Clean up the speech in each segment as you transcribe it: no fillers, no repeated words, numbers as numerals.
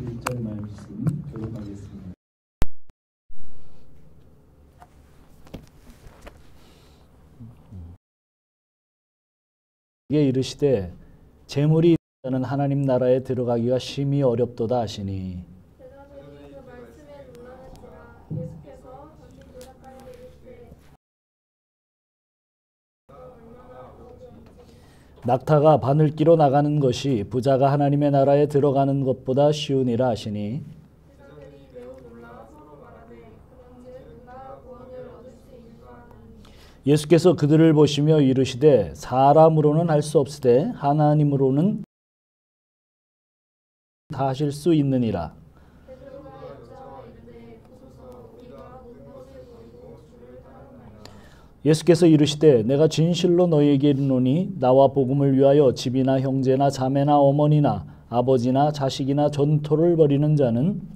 1절 말씀 교독하겠습니다. 이게 이르시되 재물이 있다는 하나님 나라에 들어가기가 심히 어렵도다 하시니 제자들이 그 말씀에 놀라는지라. 예수께서 다시 대답하여 이르시되 얼마나 어려운지 낙타가 바늘기로 나가는 것이 부자가 하나님의 나라에 들어가는 것보다 쉬우니라 하시니 제자들이 매우 놀라 서로 말하되 그런즉 누가 구원을 얻을 수 있을까 하니 예수께서 그들을 보시며 이르시되 사람으로는 할 수 없으되 하나님으로는 다 하실 수 있느니라. 베드로가 여짜와 이르되 보소서 우리가 모든 것을 버리고 주를 따르나이다. 예수께서 이르시되 내가 진실로 너희에게 이르노니 나와 복음을 위하여 집이나 형제나 자매나 어머니나 아버지나 자식이나 전토를 벌이는 자는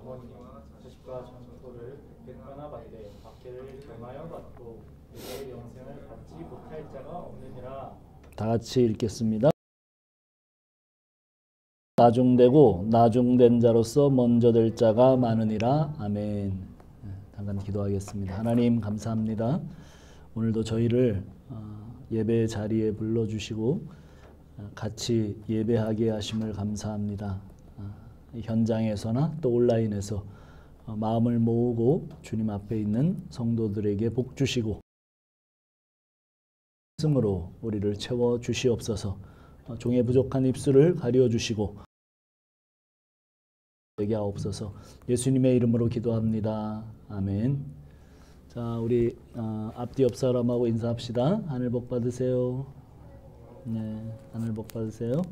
어머니와 자식과 전토를 백배나 받되 박해를 겸하여 받고 내 영생을 받지 못할 자가 없느니라. 다 같이 읽겠습니다. 나중되고 나중된 자로서 먼저 될 자가 많으니라. 아멘. 잠깐 기도하겠습니다. 하나님 감사합니다. 오늘도 저희를 예배 자리에 불러주시고 같이 예배하게 하심을 감사합니다. 현장에서나 또 온라인에서 마음을 모으고 주님 앞에 있는 성도들에게 복 주시고 말씀으로 우리를 채워 주시옵소서. 종의 부족한 입술을 가려 주시고 되게 하옵소서. 예수님의 이름으로 기도합니다. 아멘. 자, 우리 앞뒤 옆 사람하고 인사합시다. 하늘 복 받으세요. 네, 하늘 복 받으세요.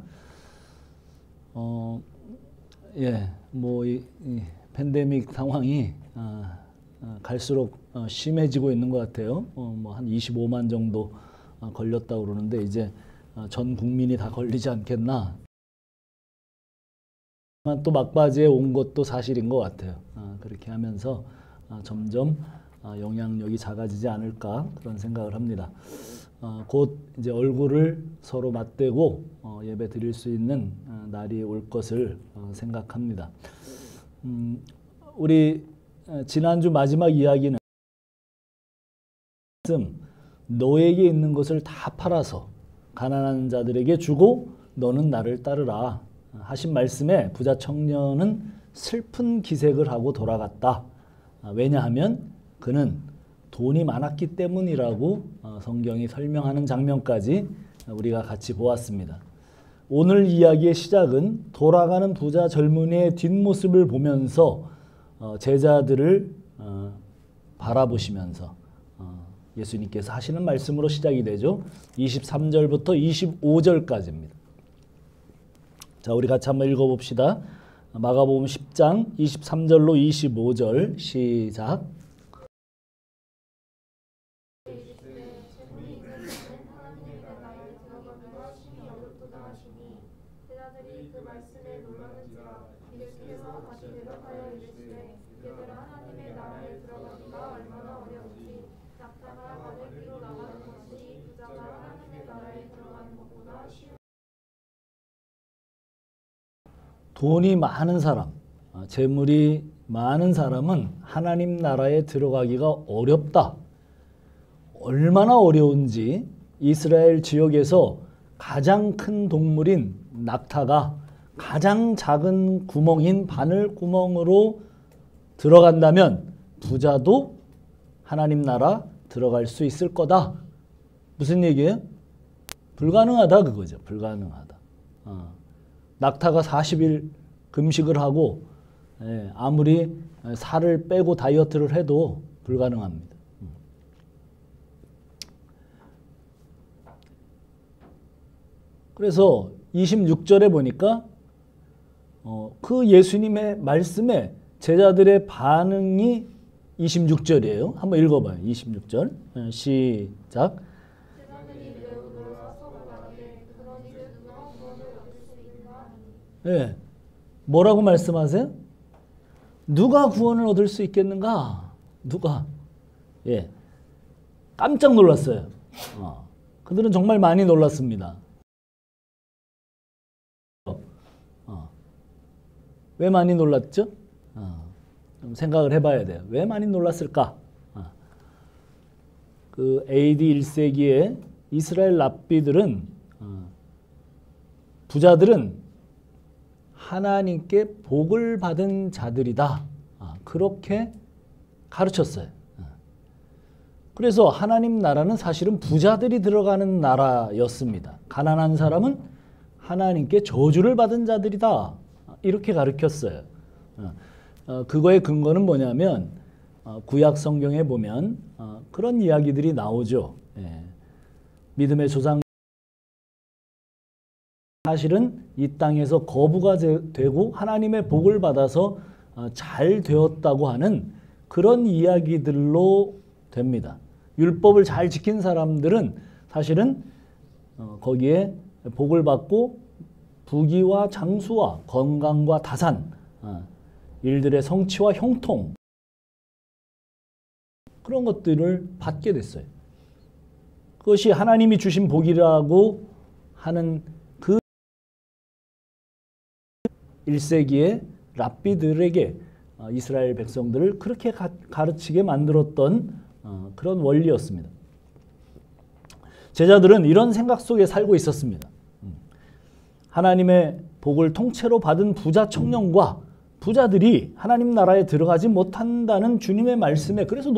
뭐 이 팬데믹 상황이 갈수록 심해지고 있는 것 같아요. 뭐 한 25만 정도 걸렸다고 그러는데 이제 전 국민이 다 걸리지 않겠나. 또 막바지에 온 것도 사실인 것 같아요. 그렇게 하면서 점점 영향력이 작아지지 않을까 그런 생각을 합니다. 곧 이제 얼굴을 서로 맞대고 예배 드릴 수 있는 날이 올 것을 생각합니다. 우리 지난주 마지막 이야기는 너에게 있는 것을 다 팔아서 가난한 자들에게 주고 너는 나를 따르라 하신 말씀에 부자 청년은 슬픈 기색을 하고 돌아갔다. 왜냐하면 그는 돈이 많았기 때문이라고 성경이 설명하는 장면까지 우리가 같이 보았습니다. 오늘 이야기의 시작은 돌아가는 부자 젊은이의 뒷모습을 보면서 제자들을 바라보시면서 예수님께서 하시는 말씀으로 시작이 되죠. 23절부터 25절까지입니다. 자, 우리 같이 한번 읽어봅시다. 마가복음 10장 23절로 25절 시작. 재물이 있는 자는 하나님의 나라에 들어가기가 심히 어렵도다 하시니 제자들이 그 말씀에 놀라는지라. 예수께서 다시 대답하여 이르시되 얘들아 하나님의 나라에 들어가기가 얼마나 어려운지 낙타가 바늘기로 나가는 것이 부자가 하나님의 나라에 들어가는 것보다 쉬운. 돈이 많은 사람, 재물이 많은 사람은 하나님 나라에 들어가기가 어렵다. 얼마나 어려운지 이스라엘 지역에서 가장 큰 동물인 낙타가 가장 작은 구멍인 바늘 구멍으로 들어간다면 부자도 하나님 나라 들어갈 수 있을 거다. 무슨 얘기예요? 불가능하다 그거죠. 불가능하다. 낙타가 40일 금식을 하고 아무리 살을 빼고 다이어트를 해도 불가능합니다. 그래서 26절에 보니까 그 예수님의 말씀에 제자들의 반응이 26절이에요. 한번 읽어봐요. 26절 시작. 제자들이 매우 놀라 서로 말하되 그런즉 누가 구원을 얻을 수 있는가 하니 예, 뭐라고 말씀하세요? 누가 구원을 얻을 수 있겠는가? 누가? 예, 깜짝 놀랐어요. 그들은 정말 많이 놀랐습니다. 왜 많이 놀랐죠? 좀 생각을 해봐야 돼요. 왜 많이 놀랐을까? 그 AD 1세기에 이스라엘 랍비들은 부자들은 하나님께 복을 받은 자들이다. 그렇게 가르쳤어요. 그래서 하나님 나라는 사실은 부자들이 들어가는 나라였습니다. 가난한 사람은 하나님께 저주를 받은 자들이다. 이렇게 가르쳤어요. 그거의 근거는 뭐냐면 구약 성경에 보면 그런 이야기들이 나오죠. 믿음의 조상 사실은 이 땅에서 거부가 되고 하나님의 복을 받아서 잘 되었다고 하는 그런 이야기들로 됩니다. 율법을 잘 지킨 사람들은 사실은 거기에 복을 받고 부귀와 장수와 건강과 다산, 일들의 성취와 형통 그런 것들을 받게 됐어요. 그것이 하나님이 주신 복이라고 하는 그 1세기의 랍비들에게 이스라엘 백성들을 그렇게 가르치게 만들었던 그런 원리였습니다. 제자들은 이런 생각 속에 살고 있었습니다. 하나님의 복을 통째로 받은 부자 청년과 부자들이 하나님 나라에 들어가지 못한다는 주님의 말씀에 그래서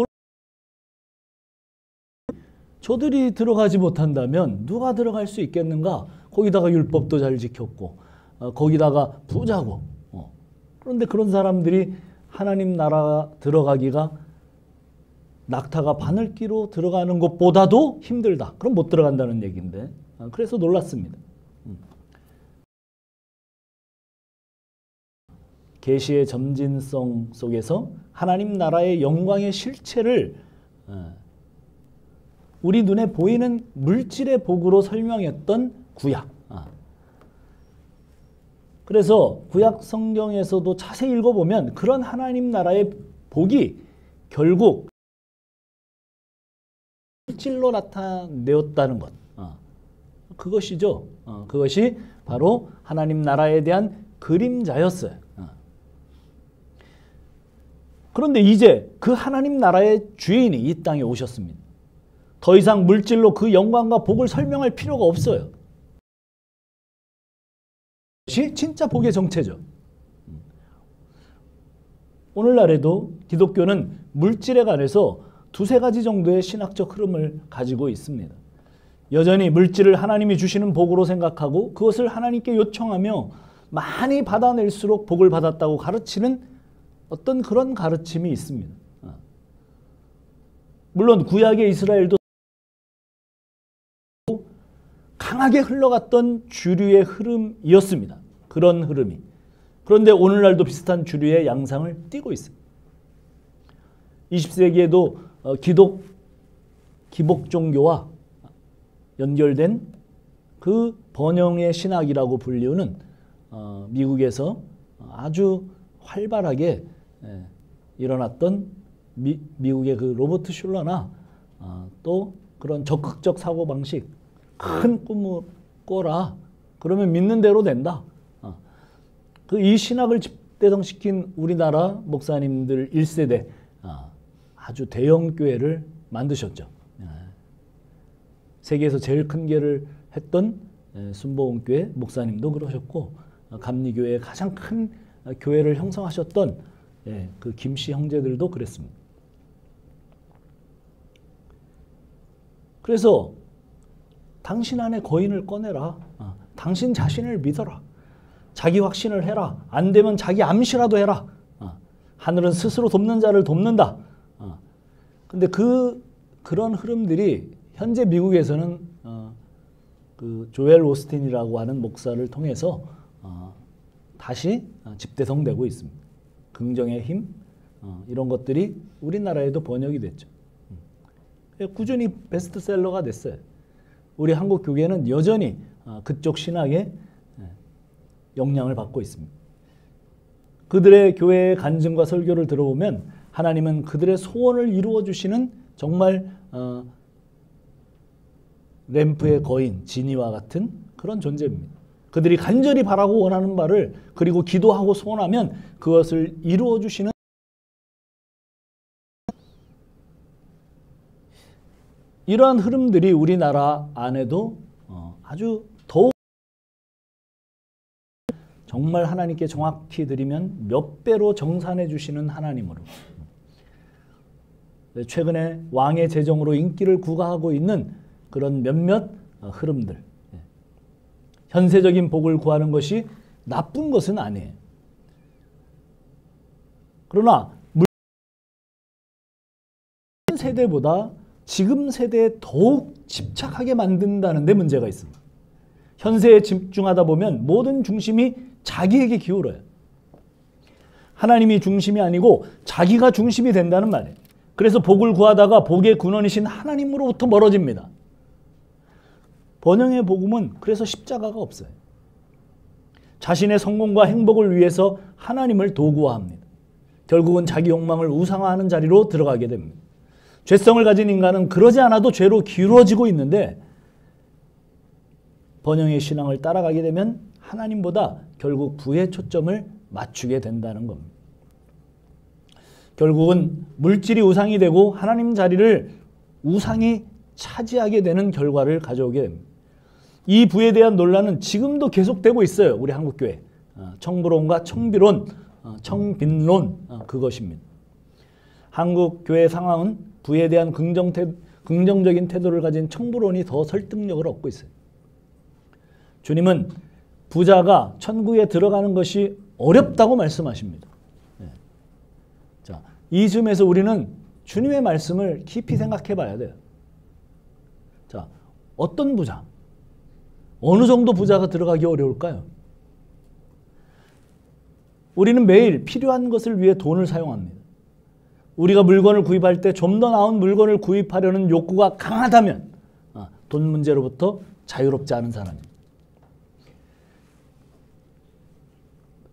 저들이 들어가지 못한다면 누가 들어갈 수 있겠는가? 거기다가 율법도 잘 지켰고 거기다가 부자고 그런데 그런 사람들이 하나님 나라 들어가기가 낙타가 바늘기로 들어가는 것보다도 힘들다. 그럼 못 들어간다는 얘기인데 그래서 놀랐습니다. 계시의 점진성 속에서 하나님 나라의 영광의 실체를 우리 눈에 보이는 물질의 복으로 설명했던 구약. 그래서 구약 성경에서도 자세히 읽어보면 그런 하나님 나라의 복이 결국 물질로 나타내었다는 것. 그것이죠. 그것이 바로 하나님 나라에 대한 그림자였어요. 그런데 이제 그 하나님 나라의 주인이 이 땅에 오셨습니다. 더 이상 물질로 그 영광과 복을 설명할 필요가 없어요. 그것이 진짜 복의 정체죠. 오늘날에도 기독교는 물질에 관해서 두세 가지 정도의 신학적 흐름을 가지고 있습니다. 여전히 물질을 하나님이 주시는 복으로 생각하고 그것을 하나님께 요청하며 많이 받아낼수록 복을 받았다고 가르치는 어떤 그런 가르침이 있습니다. 물론 구약의 이스라엘도 강하게 흘러갔던 주류의 흐름이었습니다. 그런 흐름이. 그런데 오늘날도 비슷한 주류의 양상을 띠고 있습니다. 20세기에도 기복 종교와 연결된 그 번영의 신학이라고 불리우는 미국에서 아주 활발하게 일어났던 미국의 그 로버트 슐러나 또 그런 적극적 사고방식 큰 꿈을 꿔라. 그러면 믿는 대로 된다. 그 이 신학을 집대성시킨 우리나라 목사님들 1세대 아주 대형 교회를 만드셨죠. 세계에서 제일 큰 교회를 했던 순복음교회 목사님도 그러셨고 감리교회의 가장 큰 교회를 형성하셨던 그 김씨 형제들도 그랬습니다. 그래서 당신 안에 거인을 꺼내라. 당신 자신을 믿어라. 자기 확신을 해라. 안 되면 자기 암시라도 해라. 하늘은 스스로 돕는 자를 돕는다. 근데 그런 흐름들이 현재 미국에서는 그 조엘 오스틴이라고 하는 목사를 통해서 다시 집대성되고 있습니다. 긍정의 힘 이런 것들이 우리나라에도 번역이 됐죠. 꾸준히 베스트셀러가 됐어요. 우리 한국 교계는 여전히 그쪽 신학의 영향을 받고 있습니다. 그들의 교회의 간증과 설교를 들어보면 하나님은 그들의 소원을 이루어 주시는 정말 램프의 거인, 지니와 같은 그런 존재입니다. 그들이 간절히 바라고 원하는 바를 그리고 기도하고 소원하면 그것을 이루어 주시는 이러한 흐름들이 우리나라 안에도 아주 더욱 정말 하나님께 정확히 드리면 몇 배로 정산해 주시는 하나님으로 최근에 왕의 재정으로 인기를 구가하고 있는 그런 몇몇 흐름들, 현세적인 복을 구하는 것이 나쁜 것은 아니에요. 그러나 세대보다 지금 세대에 더욱 집착하게 만든다는 데 문제가 있습니다. 현세에 집중하다 보면 모든 중심이 자기에게 기울어요. 하나님이 중심이 아니고 자기가 중심이 된다는 말이에요. 그래서 복을 구하다가 복의 근원이신 하나님으로부터 멀어집니다. 번영의 복음은 그래서 십자가가 없어요. 자신의 성공과 행복을 위해서 하나님을 도구화합니다. 결국은 자기 욕망을 우상화하는 자리로 들어가게 됩니다. 죄성을 가진 인간은 그러지 않아도 죄로 기울어지고 있는데 번영의 신앙을 따라가게 되면 하나님보다 결국 부의 초점을 맞추게 된다는 겁니다. 결국은 물질이 우상이 되고 하나님 자리를 우상이 차지하게 되는 결과를 가져오게 됩니다. 이 부에 대한 논란은 지금도 계속되고 있어요. 우리 한국교회. 청부론과 청비론, 청빈론 그것입니다. 한국교회 상황은 부에 대한 긍정적인 태도를 가진 청부론이 더 설득력을 얻고 있어요. 주님은 부자가 천국에 들어가는 것이 어렵다고 말씀하십니다. 자, 이 점에서 우리는 주님의 말씀을 깊이 생각해 봐야 돼요. 자, 어떤 부자? 어느 정도 부자가 들어가기 어려울까요? 우리는 매일 필요한 것을 위해 돈을 사용합니다. 우리가 물건을 구입할 때 좀 더 나은 물건을 구입하려는 욕구가 강하다면 돈 문제로부터 자유롭지 않은 사람입니다.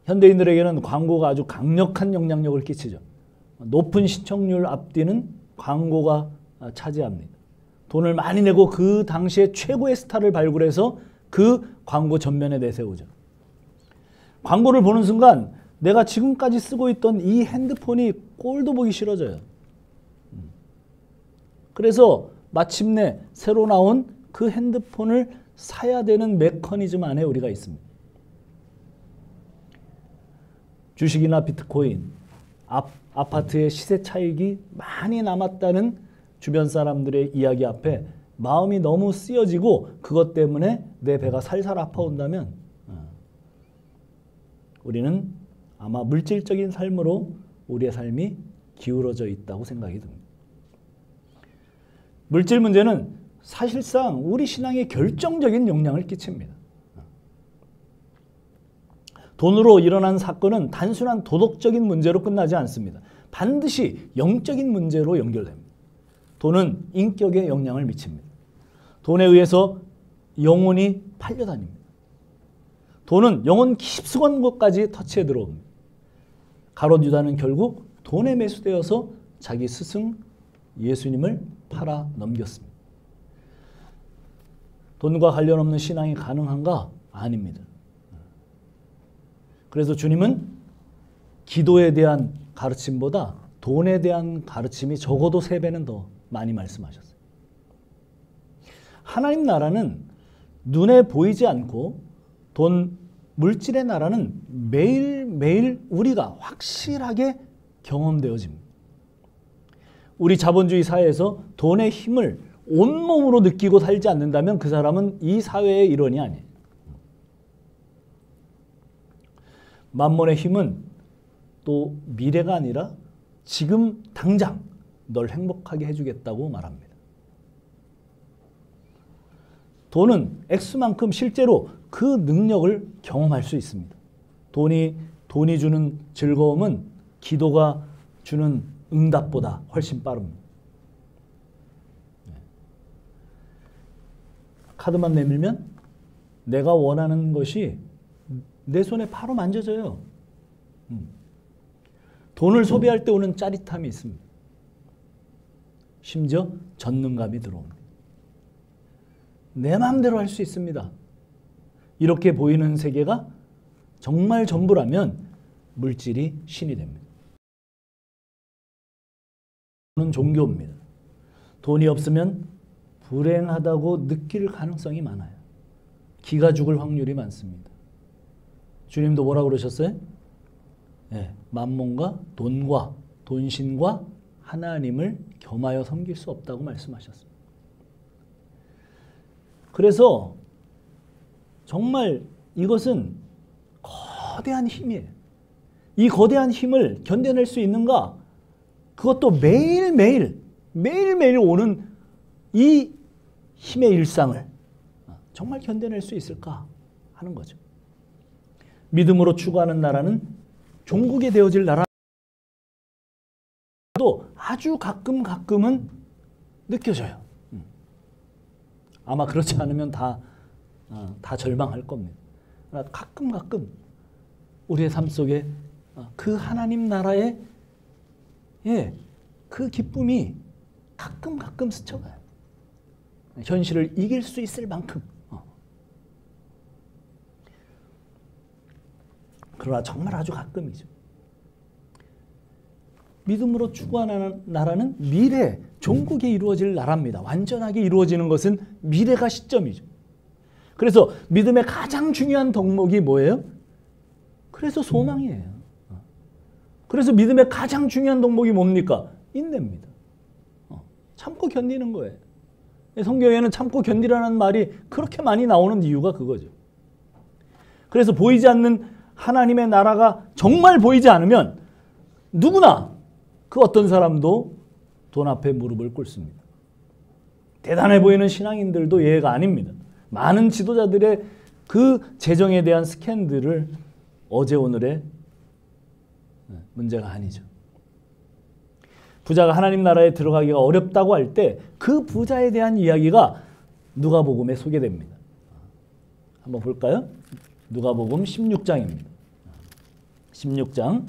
현대인들에게는 광고가 아주 강력한 영향력을 끼치죠. 높은 시청률 앞뒤는 광고가 차지합니다. 돈을 많이 내고 그 당시에 최고의 스타를 발굴해서 그 광고 전면에 내세우죠. 광고를 보는 순간 내가 지금까지 쓰고 있던 이 핸드폰이 꼴도 보기 싫어져요. 그래서 마침내 새로 나온 그 핸드폰을 사야 되는 메커니즘 안에 우리가 있습니다. 주식이나 비트코인, 아파트의 시세 차익이 많이 남았다는 주변 사람들의 이야기 앞에 마음이 너무 쓰여지고 그것 때문에 내 배가 살살 아파온다면 우리는 아마 물질적인 삶으로 우리의 삶이 기울어져 있다고 생각이 듭니다. 물질 문제는 사실상 우리 신앙에 결정적인 영향을 끼칩니다. 돈으로 일어난 사건은 단순한 도덕적인 문제로 끝나지 않습니다. 반드시 영적인 문제로 연결됩니다. 돈은 인격에 영향을 미칩니다. 돈에 의해서 영혼이 팔려다닙니다. 돈은 영혼 깊숙한 곳까지 터치해 들어옵니다. 가롯 유다는 결국 돈에 매수되어서 자기 스승 예수님을 팔아 넘겼습니다. 돈과 관련 없는 신앙이 가능한가? 아닙니다. 그래서 주님은 기도에 대한 가르침보다 돈에 대한 가르침이 적어도 3배는 더 많이 말씀하셨어요. 하나님 나라는 눈에 보이지 않고 물질의 나라는 매일매일 우리가 확실하게 경험되어집니다. 우리 자본주의 사회에서 돈의 힘을 온몸으로 느끼고 살지 않는다면 그 사람은 이 사회의 일원이 아니에요. 만몬의 힘은 또 미래가 아니라 지금 당장 널 행복하게 해주겠다고 말합니다. 돈은 액수만큼 실제로 그 능력을 경험할 수 있습니다. 돈이 주는 즐거움은 기도가 주는 응답보다 훨씬 빠릅니다. 카드만 내밀면 내가 원하는 것이 내 손에 바로 만져져요. 돈을 소비할 때 오는 짜릿함이 있습니다. 심지어 전능감이 들어옵니다. 내 마음대로 할 수 있습니다. 이렇게 보이는 세계가 정말 전부라면 물질이 신이 됩니다. 는 종교입니다. 돈이 없으면 불행하다고 느낄 가능성이 많아요. 기가 죽을 확률이 많습니다. 주님도 뭐라고 그러셨어요? 네, 만몬과 돈과 돈신과 하나님을 겸하여 섬길 수 없다고 말씀하셨습니다. 그래서 정말 이것은 거대한 힘이에요. 이 거대한 힘을 견뎌낼 수 있는가? 그것도 매일매일 오는 이 힘의 일상을 정말 견뎌낼 수 있을까 하는 거죠. 믿음으로 추구하는 나라는 종국이 되어질 나라도 아주 가끔은 느껴져요. 아마 그렇지 않으면 다 절망할 겁니다. 가끔 우리의 삶 속에 그 하나님 나라의 그 기쁨이 가끔 스쳐가요. 현실을 이길 수 있을 만큼. 그러나 정말 아주 가끔이죠. 믿음으로 추구하는 나라는 미래, 종국에 이루어질 나라입니다. 완전하게 이루어지는 것은 미래가 시점이죠. 그래서 믿음의 가장 중요한 덕목이 뭐예요? 그래서 소망이에요. 그래서 믿음의 가장 중요한 덕목이 뭡니까? 인내입니다. 참고 견디는 거예요. 성경에는 참고 견디라는 말이 그렇게 많이 나오는 이유가 그거죠. 그래서 보이지 않는 하나님의 나라가 정말 보이지 않으면 누구나 그 어떤 사람도 돈 앞에 무릎을 꿇습니다. 대단해 보이는 신앙인들도 예외가 아닙니다. 많은 지도자들의 그 재정에 대한 스캔들을 어제 오늘의 문제가 아니죠. 부자가 하나님 나라에 들어가기가 어렵다고 할 때 그 부자에 대한 이야기가 누가복음에 소개됩니다. 한번 볼까요? 누가복음 16장입니다. 16장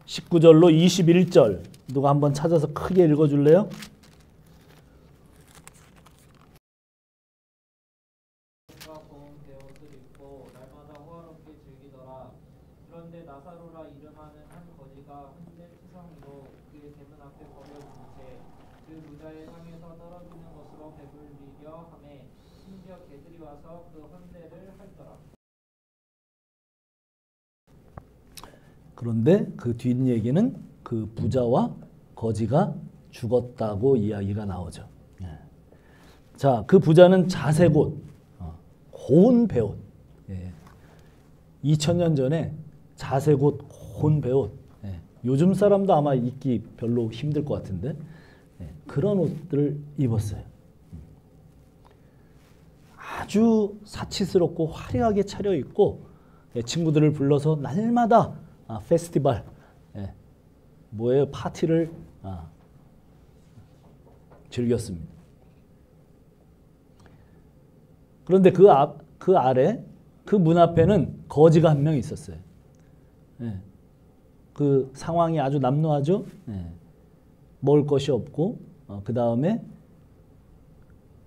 19절로 21절 누가 한번 찾아서 크게 읽어줄래요? 그런데 나사로라 이름하는 한 거지가 한데 투성이로 그의 대문 앞에 버려진 채 그 부자의 상에서 떨어지는 것으로 배불리려 하매 심지어 개들이 와서 그 헌대를 핥더라. 그런데 그 뒷얘기는 그 부자와 거지가 죽었다고 이야기가 나오죠. 자, 그 부자는 자색옷, 고운 배옷. 2000년 전에 자색옷, 고운 배옷. 요즘 사람도 아마 입기 별로 힘들 것 같은데 그런 옷들을 입었어요. 아주 사치스럽고 화려하게 차려입고 친구들을 불러서 날마다 페스티벌, 뭐예요? 파티를 즐겼습니다. 그런데 그 아래 그 문 앞에는 거지가 한 명 있었어요. 그 상황이 아주 남루하죠. 먹을 것이 없고 그 다음에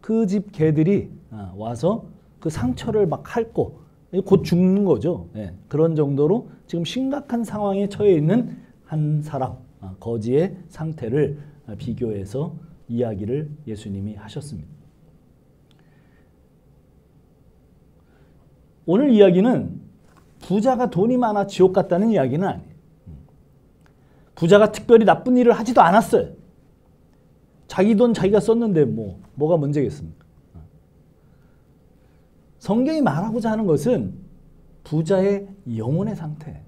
그 집 개들이 와서 그 상처를 막 핥고 곧 죽는 거죠. 그런 정도로 지금 심각한 상황에 처해 있는 한 사람, 거지의 상태를 비교해서 이야기를 예수님이 하셨습니다. 오늘 이야기는 부자가 돈이 많아 지옥 갔다는 이야기는 아니에요. 부자가 특별히 나쁜 일을 하지도 않았어요. 자기 돈 자기가 썼는데 뭐가 문제겠습니까? 성경이 말하고자 하는 것은 부자의 영혼의 상태,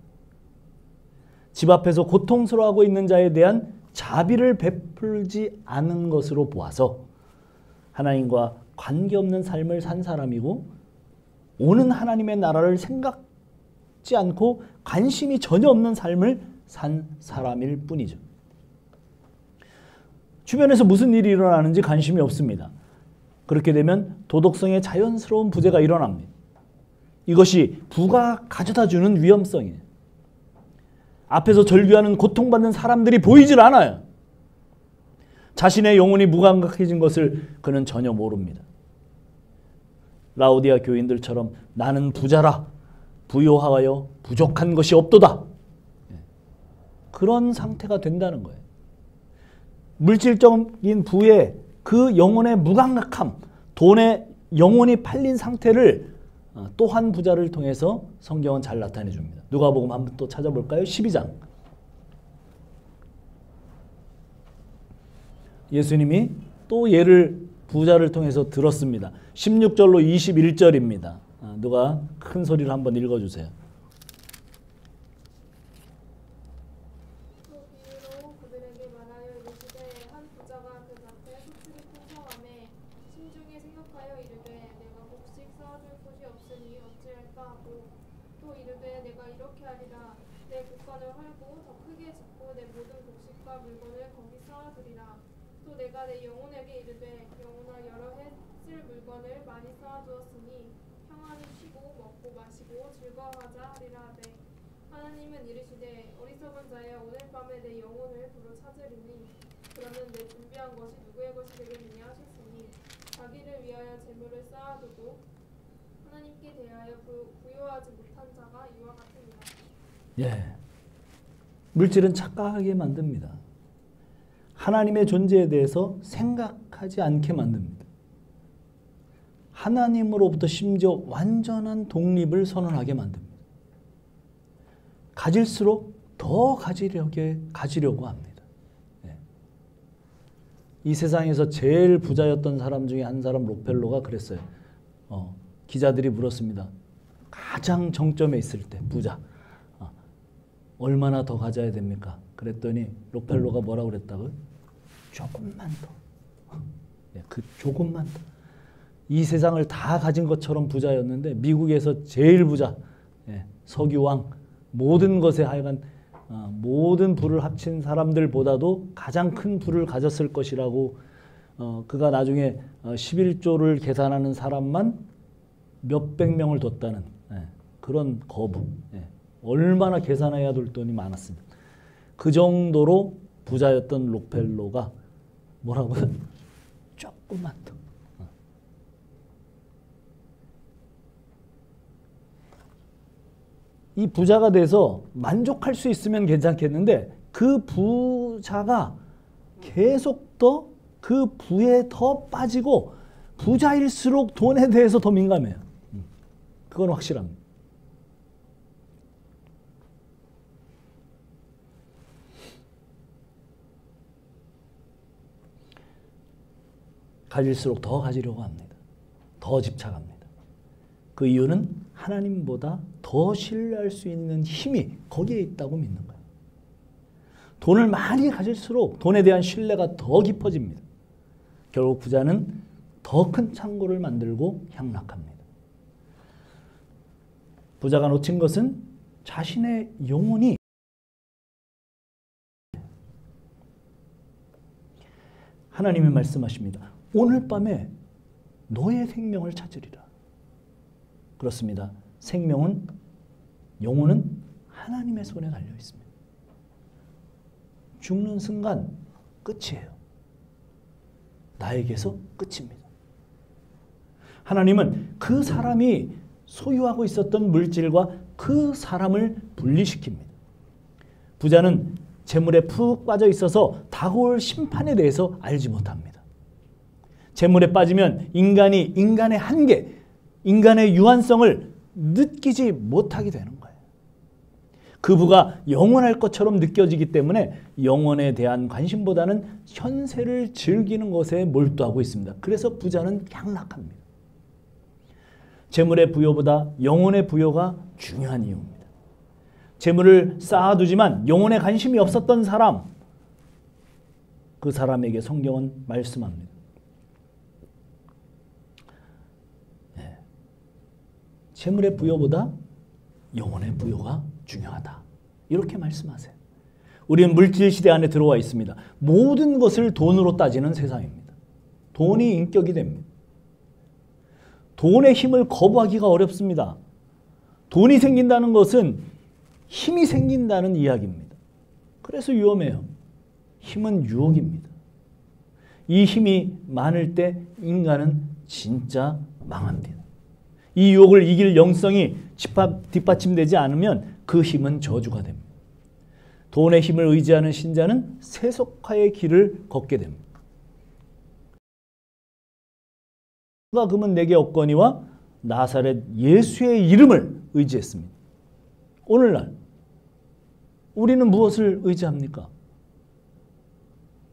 집 앞에서 고통스러워하고 있는 자에 대한 자비를 베풀지 않은 것으로 보아서 하나님과 관계없는 삶을 산 사람이고 오는 하나님의 나라를 생각지 않고 관심이 전혀 없는 삶을 산 사람일 뿐이죠. 주변에서 무슨 일이 일어나는지 관심이 없습니다. 그렇게 되면 도덕성의 자연스러운 부재가 일어납니다. 이것이 부가 가져다주는 위험성이에요. 앞에서 절규하는 고통받는 사람들이 보이질 않아요. 자신의 영혼이 무감각해진 것을 그는 전혀 모릅니다. 라오디아 교인들처럼 나는 부자라 부요하여 부족한 것이 없도다. 그런 상태가 된다는 거예요. 물질적인 부에 그 영혼의 무감각함, 돈에 영혼이 팔린 상태를 또 한 부자를 통해서 성경은 잘 나타내 줍니다. 누가복음 한번 또 찾아볼까요? 12장. 예수님이 또 예를 부자를 통해서 들었습니다. 16절로 21절입니다. 누가 큰 소리로 한번 읽어주세요. 또 비유로 그들에게 말하여 이르시되 한 부자가 그 밭에 소출이 풍성하매 심중에 생각하여 이르되 내가 곡식 쌓아둘 곳이 없으니 어찌할까 하고 또 이르되 내가 이렇게 하리라 내 곡간을 헐고 더 크게 짓고 내 모든 곡식과 물건을 거기 쌓아두리라. 또 내가 내 영혼에게 이르되 영혼아 여러 해 쓸 물건을 많이 쌓아두었으니 평안히 쉬고 먹고 마시고 즐거워하자 하리라 하되 하나님은 이르시되 어리석은 자여 오늘 밤에 내 영혼을 부로 찾으리니 그러면 내 준비한 것이 누구의 것이 되겠느냐 하셨으니 자기를 위하여 재물을 쌓아두고 하나님께 대하여 부요하지 못한 자가 이와 같으니라. 예, 물질은 착각하게 만듭니다. 하나님의 존재에 대해서 생각하지 않게 만듭니다. 하나님으로부터 심지어 완전한 독립을 선언하게 만듭니다. 가질수록 더 가지려고 합니다. 네. 이 세상에서 제일 부자였던 사람 중에 한 사람 록펠로가 그랬어요. 기자들이 물었습니다. 가장 정점에 있을 때 부자. 얼마나 더 가져야 됩니까? 그랬더니 록펠로가 뭐라고 그랬다고요? 조금만 더. 그 조금만 더. 이 세상을 다 가진 것처럼 부자였는데 미국에서 제일 부자, 석유왕, 모든 것에 하여간 모든 부를 합친 사람들보다도 가장 큰 부를 가졌을 것이라고 그가 나중에 11조를 계산하는 사람만 몇백 명을 뒀다는 그런 거부. 얼마나 계산해야 될 돈이 많았습니다. 그 정도로 부자였던 록펠로가 뭐라고요? 조금만 더. 이 부자가 돼서 만족할 수 있으면 괜찮겠는데 그 부자가 계속 더 그 부에 더 빠지고 부자일수록 돈에 대해서 더 민감해요. 그건 확실합니다. 가질수록 더 가지려고 합니다. 더 집착합니다. 그 이유는 하나님보다 더 신뢰할 수 있는 힘이 거기에 있다고 믿는 거예요. 돈을 많이 가질수록 돈에 대한 신뢰가 더 깊어집니다. 결국 부자는 더 큰 창고를 만들고 향락합니다. 부자가 놓친 것은 자신의 영혼이 하나님이 말씀하십니다. 오늘 밤에 너의 생명을 찾으리라. 그렇습니다. 생명은, 영혼은 하나님의 손에 달려 있습니다. 죽는 순간 끝이에요. 나에게서 끝입니다. 하나님은 그 사람이 소유하고 있었던 물질과 그 사람을 분리시킵니다. 부자는 재물에 푹 빠져 있어서 다가올 심판에 대해서 알지 못합니다. 재물에 빠지면 인간의 한계, 인간의 유한성을 느끼지 못하게 되는 거예요. 그 부가 영원할 것처럼 느껴지기 때문에 영원에 대한 관심보다는 현세를 즐기는 것에 몰두하고 있습니다. 그래서 부자는 향락합니다. 재물의 부여보다 영혼의 부여가 중요한 이유입니다. 재물을 쌓아두지만 영혼에 관심이 없었던 사람, 그 사람에게 성경은 말씀합니다. 재물의 부여보다 영혼의 부여가 중요하다. 이렇게 말씀하세요. 우리는 물질 시대 안에 들어와 있습니다. 모든 것을 돈으로 따지는 세상입니다. 돈이 인격이 됩니다. 돈의 힘을 거부하기가 어렵습니다. 돈이 생긴다는 것은 힘이 생긴다는 이야기입니다. 그래서 위험해요. 힘은 유혹입니다. 이 힘이 많을 때 인간은 진짜 망합니다. 이 유혹을 이길 영성이 뒷받침되지 않으면 그 힘은 저주가 됩니다. 돈의 힘을 의지하는 신자는 세속화의 길을 걷게 됩니다. 누가 금은 내게 없거니와 나사렛 예수의 이름을 의지했습니다. 오늘날 우리는 무엇을 의지합니까?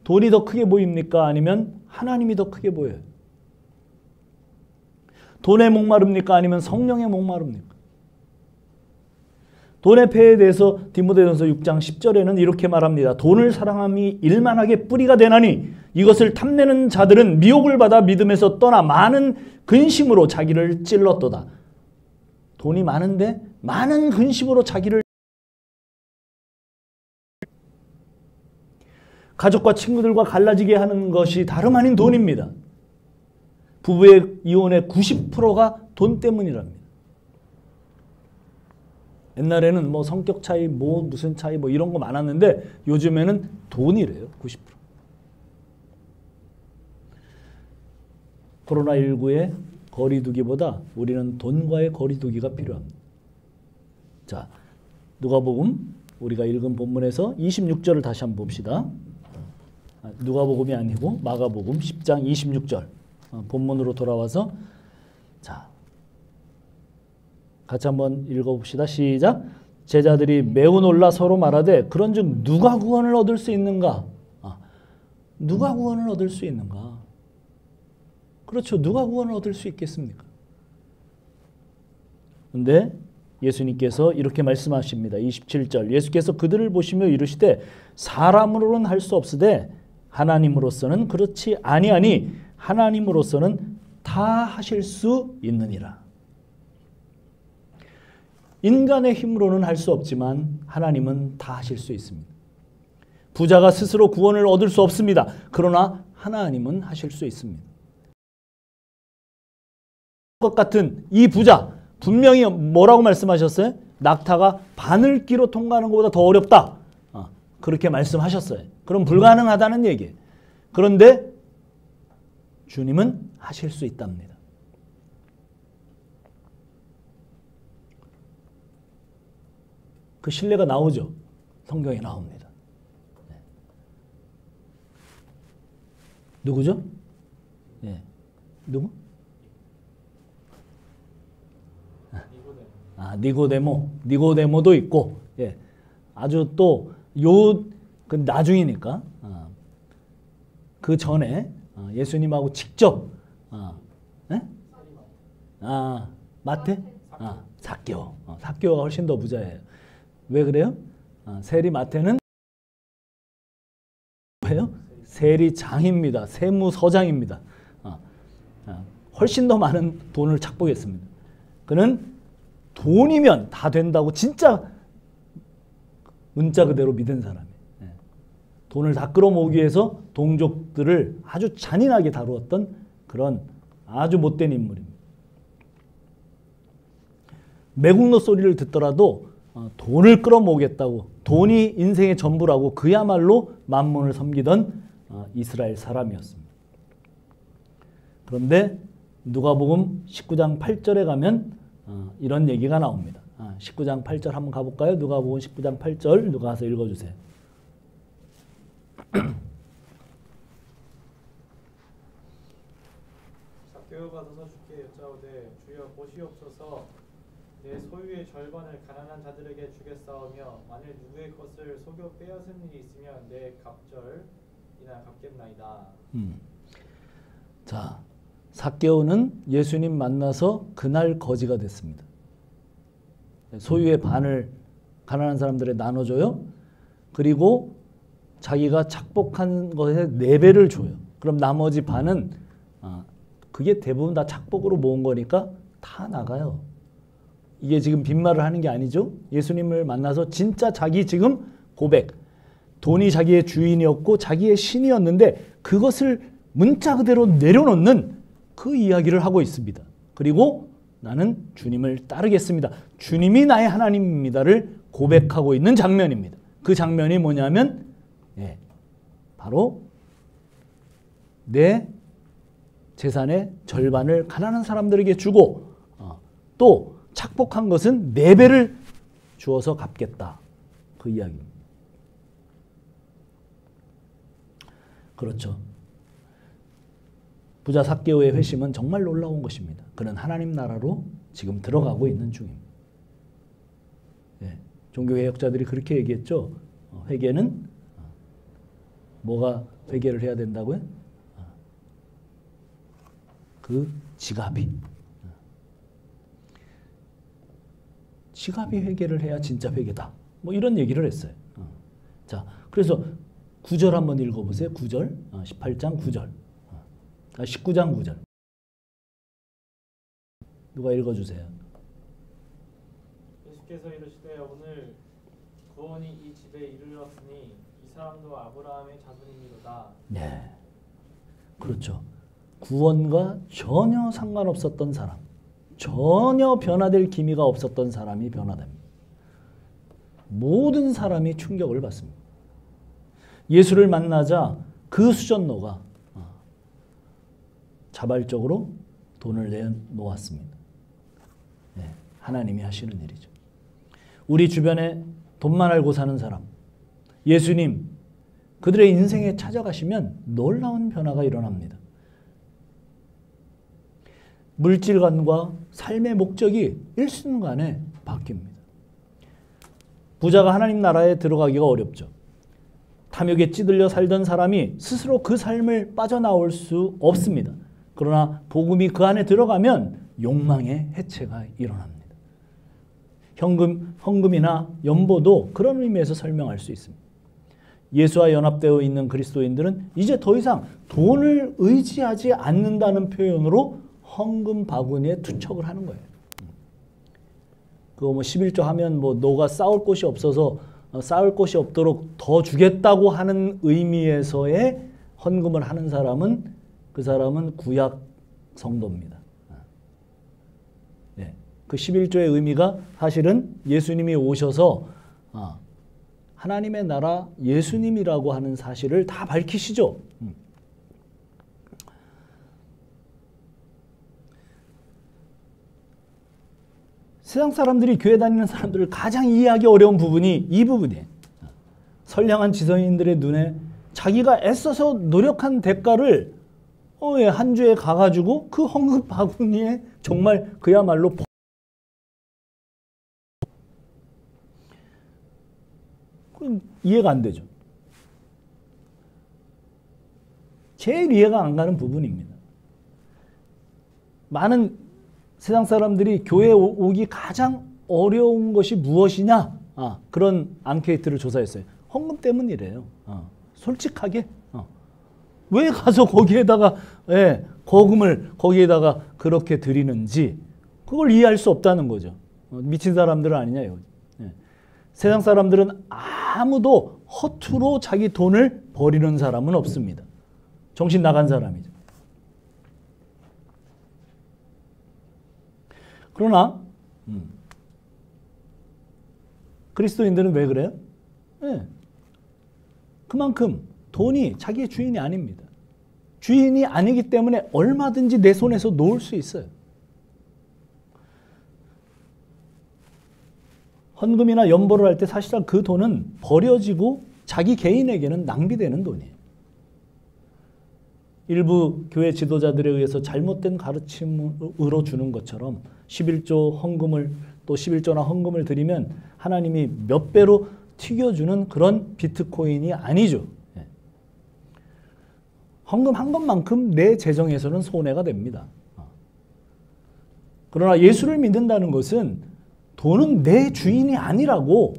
돈이 더 크게 보입니까? 아니면 하나님이 더 크게 보여요? 돈에 목마릅니까? 아니면 성령에 목마릅니까? 돈의 폐해에 대해서 디모데전서 6장 10절에는 이렇게 말합니다. 돈을 사랑함이 일만하게 뿌리가 되나니 이것을 탐내는 자들은 미혹을 받아 믿음에서 떠나 많은 근심으로 자기를 찔렀도다. 돈이 많은데 많은 근심으로 자기를 가족과 친구들과 갈라지게 하는 것이 다름 아닌 돈입니다. 부부의 이혼의 90%가 돈 때문이랍니다. 옛날에는 뭐 성격 차이, 뭐 무슨 차이, 뭐 이런 거 많았는데 요즘에는 돈이래요. 90%. 코로나19의 거리두기보다 우리는 돈과의 거리두기가 필요합니다. 자, 누가복음 우리가 읽은 본문에서 26절을 다시 한번 봅시다. 누가복음이 아니고 마가복음 10장 26절 본문으로 돌아와서 자, 같이 한번 읽어봅시다. 시작. 제자들이 매우 놀라 서로 말하되 그런즉 누가 구원을 얻을 수 있는가? 누가 구원을 얻을 수 있는가? 그렇죠. 누가 구원을 얻을 수 있겠습니까? 그런데 예수님께서 이렇게 말씀하십니다. 27절. 예수께서 그들을 보시며 이르시되 사람으로는 할 수 없으되 하나님으로서는 그렇지 아니하니 하나님으로서는 다 하실 수 있느니라. 인간의 힘으로는 할 수 없지만 하나님은 다 하실 수 있습니다. 부자가 스스로 구원을 얻을 수 없습니다. 그러나 하나님은 하실 수 있습니다. 것 같은 이 부자 분명히 뭐라고 말씀하셨어요? 낙타가 바늘기로 통과하는 것보다 더 어렵다. 그렇게 말씀하셨어요. 그럼 불가능하다는 얘기예요. 그런데 주님은 하실 수 있답니다. 그 신뢰가 나오죠. 성경에 나옵니다. 네. 누구죠? 네. 누구? 니고데모도 있고, 예. 아주 또 그 나중이니까 그 전에 예수님하고 직접 마태? 삭개오가 훨씬 더 부자예요. 왜 그래요? 세리 마태는 왜요? 세리장입니다. 세무서장입니다. 훨씬 더 많은 돈을 착복했습니다. 그는 돈이면 다 된다고 진짜 문자 그대로 믿은 사람이에요. 돈을 다 끌어모으기 위해서 동족들을 아주 잔인하게 다루었던 그런 아주 못된 인물입니다. 매국노 소리를 듣더라도 돈을 끌어모으겠다고, 돈이 인생의 전부라고 그야말로 만몬을 섬기던 이스라엘 사람이었습니다. 그런데 누가복음 19장 8절에 가면 이런 얘기가 나옵니다. 19장 8절 한번 가볼까요? 누가복음 19장 8절 누가 가서 읽어주세요. 삭개오가 서서 주께 여짜오되 주여 보시옵소서 내 소유의 절반을 가난한 자들에게 주겠사오며 만일 누구의 것을 속여 빼앗은 일이 있으면 내 갑절이나 갚겠나이다. 자, 삭개오는 예수님 만나서 그날 거지가 됐습니다. 소유의 반을 가난한 사람들에 나눠줘요. 그리고 자기가 착복한 것의 4배를 줘요. 그럼 나머지 반은 그게 대부분 다 착복으로 모은 거니까 다 나가요. 이게 지금 빈말을 하는 게 아니죠. 예수님을 만나서 진짜 자기 지금 고백, 돈이 자기의 주인이었고 자기의 신이었는데 그것을 문자 그대로 내려놓는 그 이야기를 하고 있습니다. 그리고 나는 주님을 따르겠습니다. 주님이 나의 하나님입니다를 고백하고 있는 장면입니다. 그 장면이 뭐냐면 바로 내 재산의 절반을 가난한 사람들에게 주고 또 착복한 것은 4배를 주어서 갚겠다. 그 이야기입니다. 그렇죠. 부자 삭개오의 회심은 정말 놀라운 것입니다. 그는 하나님 나라로 지금 들어가고 있는 중입니다. 네, 종교개혁자들이 그렇게 얘기했죠. 회개는 뭐가 회개를 해야 된다고요? 그 지갑이 회개를 해야 진짜 회개다. 뭐 이런 얘기를 했어요. 자, 그래서 9절 한번 읽어보세요. 9절, 18장 9절, 19장 9절. 누가 읽어주세요. 예수께서 이르시되 오늘 구원이 이 집에 이르렀으니 이 사람도 아브라함의 자손이니로다. 네, 그렇죠. 구원과 전혀 상관없었던 사람, 전혀 변화될 기미가 없었던 사람이 변화됩니다. 모든 사람이 충격을 받습니다. 예수를 만나자 그 수전노가 자발적으로 돈을 내놓았습니다. 네, 하나님이 하시는 일이죠. 우리 주변에 돈만 알고 사는 사람, 예수님, 그들의 인생에 찾아가시면 놀라운 변화가 일어납니다. 물질관과 삶의 목적이 일순간에 바뀝니다. 부자가 하나님 나라에 들어가기가 어렵죠. 탐욕에 찌들려 살던 사람이 스스로 그 삶을 빠져나올 수 없습니다. 그러나 복음이 그 안에 들어가면 욕망의 해체가 일어납니다. 헌금이나 연보도 그런 의미에서 설명할 수 있습니다. 예수와 연합되어 있는 그리스도인들은 이제 더 이상 돈을 의지하지 않는다는 표현으로 헌금 바구니에 투척을 하는 거예요. 그거 뭐 11조 하면 뭐 너가 싸울 곳이 없어서 싸울 곳이 없도록 더 주겠다고 하는 의미에서의 헌금을 하는 사람은 그 사람은 구약 성도입니다. 네. 그 11조의 의미가 사실은 예수님이 오셔서 하나님의 나라 예수님이라고 하는 사실을 다 밝히시죠. 세상 사람들이 교회 다니는 사람들을 가장 이해하기 어려운 부분이 이 부분이에요. 선량한 지성인들의 눈에 자기가 애써서 노력한 대가를 한 주에 가가지고 그 헌금 바구니에 정말 그야말로 이해가 안 되죠. 제일 이해가 안 가는 부분입니다. 많은 세상 사람들이 교회에 오기 가장 어려운 것이 무엇이냐? 그런 앙케이트를 조사했어요. 헌금 때문이래요. 솔직하게. 왜 가서 거기에다가 거금을 거기에다가 그렇게 드리는지 그걸 이해할 수 없다는 거죠. 미친 사람들은 아니냐. 세상 사람들은 아무도 허투루 자기 돈을 버리는 사람은 없습니다. 정신 나간 사람이죠. 그러나 그리스도인들은 왜 그래요? 그만큼 돈이 자기의 주인이 아닙니다. 주인이 아니기 때문에 얼마든지 내 손에서 놓을 수 있어요. 헌금이나 연보를 할 때 사실상 그 돈은 버려지고 자기 개인에게는 낭비되는 돈이에요. 일부 교회 지도자들에 의해서 잘못된 가르침으로 주는 것처럼 11조 헌금을 또 11조나 헌금을 드리면 하나님이 몇 배로 튀겨주는 그런 비트코인이 아니죠. 헌금 한 것만큼 내 재정에서는 손해가 됩니다. 그러나 예수를 믿는다는 것은 돈은 내 주인이 아니라고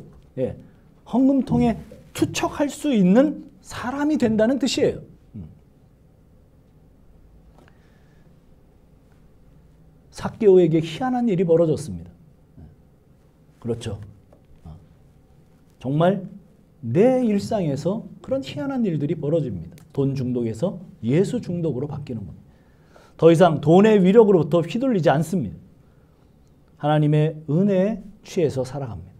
헌금통에 투척할 수 있는 사람이 된다는 뜻이에요. 삭개오에게 희한한 일이 벌어졌습니다. 그렇죠. 정말 내 일상에서 그런 희한한 일들이 벌어집니다. 돈 중독에서 예수 중독으로 바뀌는 겁니다. 더 이상 돈의 위력으로부터 휘둘리지 않습니다. 하나님의 은혜에 취해서 살아갑니다.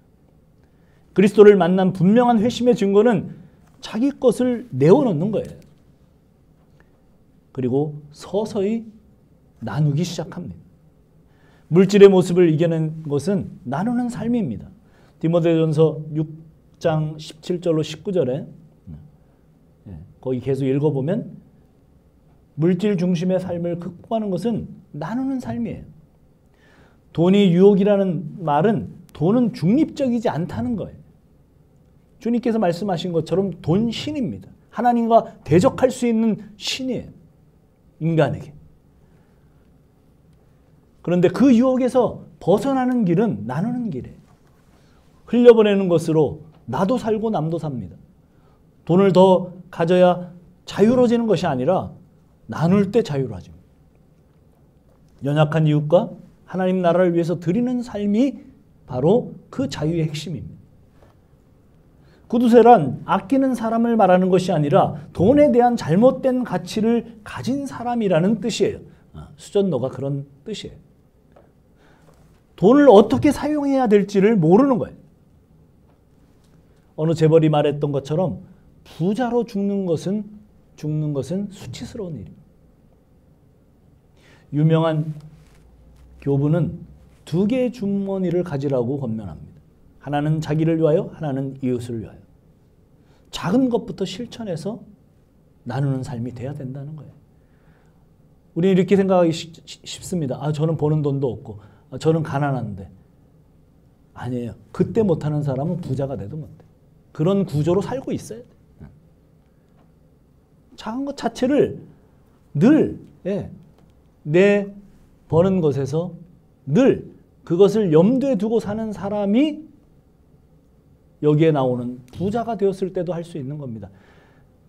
그리스도를 만난 분명한 회심의 증거는 자기 것을 내어놓는 거예요. 그리고 서서히 나누기 시작합니다. 물질의 모습을 이겨낸 것은 나누는 삶입니다. 디모데전서 6장 17절로 19절에 거기 계속 읽어보면 물질 중심의 삶을 극복하는 것은 나누는 삶이에요. 돈이 유혹이라는 말은 돈은 중립적이지 않다는 거예요. 주님께서 말씀하신 것처럼 돈 신입니다. 하나님과 대적할 수 있는 신이에요. 인간에게. 그런데 그 유혹에서 벗어나는 길은 나누는 길이에요. 흘려보내는 것으로 나도 살고 남도 삽니다. 돈을 더 가져야 자유로워지는 것이 아니라 나눌 때 자유로워집니다. 연약한 이웃과 하나님 나라를 위해서 드리는 삶이 바로 그 자유의 핵심입니다. 구두쇠란 아끼는 사람을 말하는 것이 아니라 돈에 대한 잘못된 가치를 가진 사람이라는 뜻이에요. 수전노가 그런 뜻이에요. 돈을 어떻게 사용해야 될지를 모르는 거예요. 어느 재벌이 말했던 것처럼 부자로 죽는 것은 수치스러운 일입니다. 유명한 교부는 두 개의 주머니를 가지라고 권면합니다. 하나는 자기를 위하여, 하나는 이웃을 위하여. 작은 것부터 실천해서 나누는 삶이 돼야 된다는 거예요. 우리는 이렇게 생각하기 쉽습니다. 저는 버는 돈도 없고 저는 가난한데. 아니에요. 그때 못하는 사람은 부자가 돼도 못해. 그런 구조로 살고 있어야 돼. 작은 것 자체를 늘 내 버는 것에서 늘 그것을 염두에 두고 사는 사람이 여기에 나오는 부자가 되었을 때도 할 수 있는 겁니다.